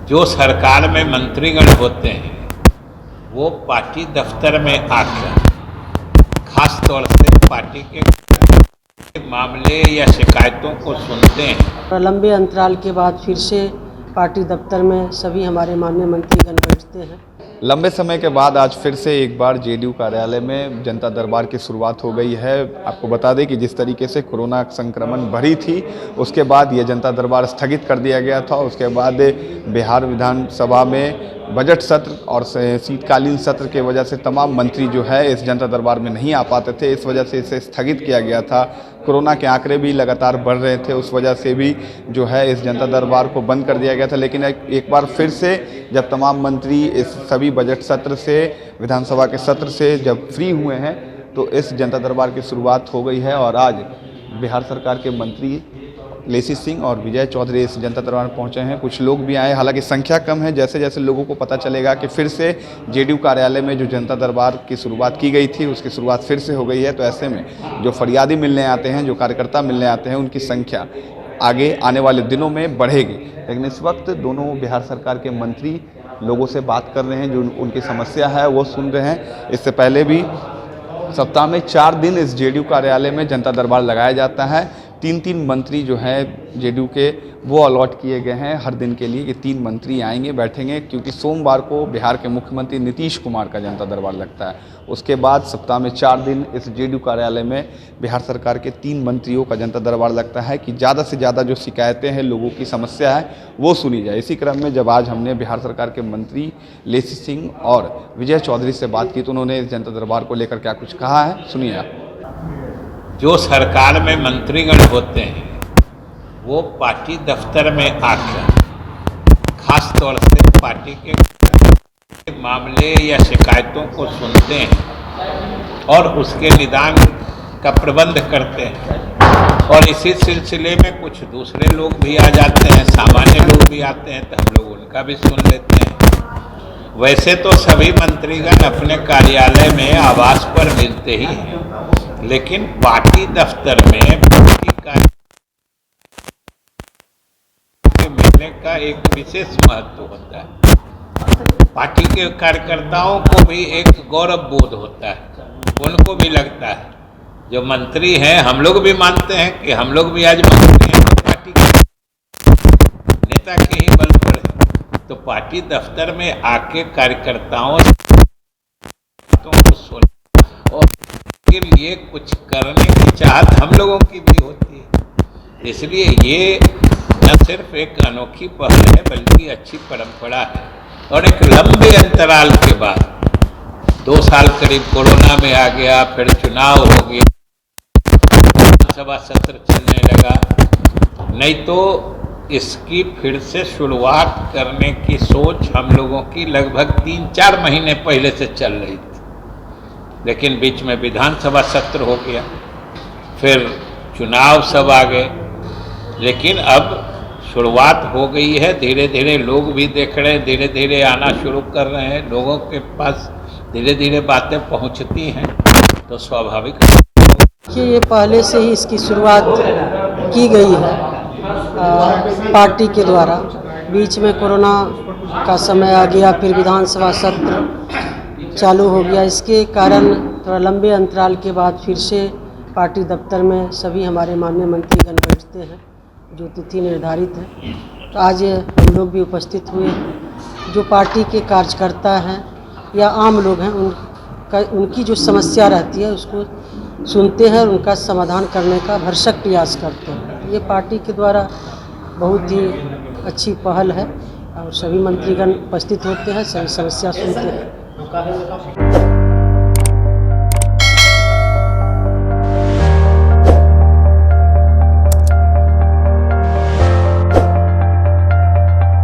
जो सरकार में मंत्रीगण होते हैं वो पार्टी दफ्तर में आकर खास तौर से पार्टी के मामले या शिकायतों को सुनते हैं। लंबे अंतराल के बाद फिर से पार्टी दफ्तर में सभी हमारे माननीय मंत्रीगण बैठते हैं। लंबे समय के बाद आज फिर से एक बार जेडीयू कार्यालय में जनता दरबार की शुरुआत हो गई है। आपको बता दें कि जिस तरीके से कोरोना संक्रमण बढ़ी थी उसके बाद ये जनता दरबार स्थगित कर दिया गया था। उसके बाद बिहार विधानसभा में बजट सत्र और शीतकालीन सत्र के वजह से तमाम मंत्री जो है इस जनता दरबार में नहीं आ पाते थे। इस वजह से इसे स्थगित किया गया था। कोरोना के आंकड़े भी लगातार बढ़ रहे थे, उस वजह से भी जो है इस जनता दरबार को बंद कर दिया गया था। लेकिन एक बार फिर से जब तमाम मंत्री इस सभी बजट सत्र से, विधानसभा के सत्र से जब फ्री हुए हैं तो इस जनता दरबार की शुरुआत हो गई है। और आज बिहार सरकार के मंत्री लेसी सिंह और विजय चौधरी इस जनता दरबार में पहुंचे हैं। कुछ लोग भी आए, हालांकि संख्या कम है। जैसे जैसे लोगों को पता चलेगा कि फिर से जेडीयू कार्यालय में जो जनता दरबार की शुरुआत की गई थी उसकी शुरुआत फिर से हो गई है, तो ऐसे में जो फरियादी मिलने आते हैं, जो कार्यकर्ता मिलने आते हैं, उनकी संख्या आगे आने वाले दिनों में बढ़ेगी। लेकिन इस वक्त दोनों बिहार सरकार के मंत्री लोगों से बात कर रहे हैं, जो उनकी समस्या है वो सुन रहे हैं। इससे पहले भी सप्ताह में 4 दिन इस जेडीयू कार्यालय में जनता दरबार लगाया जाता है। 3 मंत्री जो हैं जेडीयू के वो अलॉट किए गए हैं हर दिन के लिए कि 3 मंत्री आएंगे, बैठेंगे, क्योंकि सोमवार को बिहार के मुख्यमंत्री नीतीश कुमार का जनता दरबार लगता है। उसके बाद सप्ताह में 4 दिन इस जेडीयू कार्यालय में बिहार सरकार के 3 मंत्रियों का जनता दरबार लगता है कि ज़्यादा से ज़्यादा जो शिकायतें हैं, लोगों की समस्या है, वो सुनी जाए। इसी क्रम में जब आज हमने बिहार सरकार के मंत्री लेसी सिंह और विजय चौधरी से बात की तो उन्होंने इस जनता दरबार को लेकर क्या कुछ कहा है, सुनिए आप। जो सरकार में मंत्रीगण होते हैं वो पार्टी दफ्तर में आकर खास तौर से पार्टी के मामले या शिकायतों को सुनते हैं और उसके निदान का प्रबंध करते हैं। और इसी सिलसिले में कुछ दूसरे लोग भी आ जाते हैं, सामान्य लोग भी आते हैं, तो हम लोग उनका भी सुन लेते हैं। वैसे तो सभी मंत्रीगण अपने कार्यालय में आवास पर मिलते ही हैं, लेकिन पार्टी दफ्तर में पार्टी के मिलने का एक विशेष महत्व होता है। पार्टी के कार्यकर्ताओं को भी एक गौरव बोध होता है, उनको भी लगता है जो मंत्री हैं, हम लोग भी मानते हैं कि हम लोग भी आज मंत्री हैं, तो पार्टी के नेता के ही बल पर है। तो पार्टी दफ्तर में आके कार्यकर्ताओं को सुन और के लिए कुछ करने की चाहत हम लोगों की भी होती है। इसलिए ये न सिर्फ एक अनोखी पहल है बल्कि अच्छी परंपरा है। और एक लंबे अंतराल के बाद 2 साल करीब कोरोना में आ गया, फिर चुनाव हो गया, विधानसभा सत्र चलने लगा, नहीं तो इसकी फिर से शुरुआत करने की सोच हम लोगों की लगभग 3-4 महीने पहले से चल रही थी। लेकिन बीच में विधानसभा सत्र हो गया, फिर चुनाव सब आ गए, लेकिन अब शुरुआत हो गई है। धीरे धीरे लोग भी देख रहे हैं, धीरे धीरे आना शुरू कर रहे हैं, लोगों के पास धीरे धीरे बातें पहुंचती हैं, तो स्वाभाविक कि ये पहले से ही इसकी शुरुआत की गई है पार्टी के द्वारा। बीच में कोरोना का समय आ गया, फिर विधानसभा सत्र चालू हो गया। इसके कारण थोड़ा लंबे अंतराल के बाद फिर से पार्टी दफ्तर में सभी हमारे माननीय मंत्रीगण बैठते हैं, जो तिथि निर्धारित है। तो आज हम लोग भी उपस्थित हुए। जो पार्टी के कार्यकर्ता हैं या आम लोग हैं, उनकी जो समस्या रहती है उसको सुनते हैं और उनका समाधान करने का भरसक प्रयास करते हैं। ये पार्टी के द्वारा बहुत ही अच्छी पहल है और सभी मंत्रीगण उपस्थित होते हैं, सभी समस्या सुनते हैं।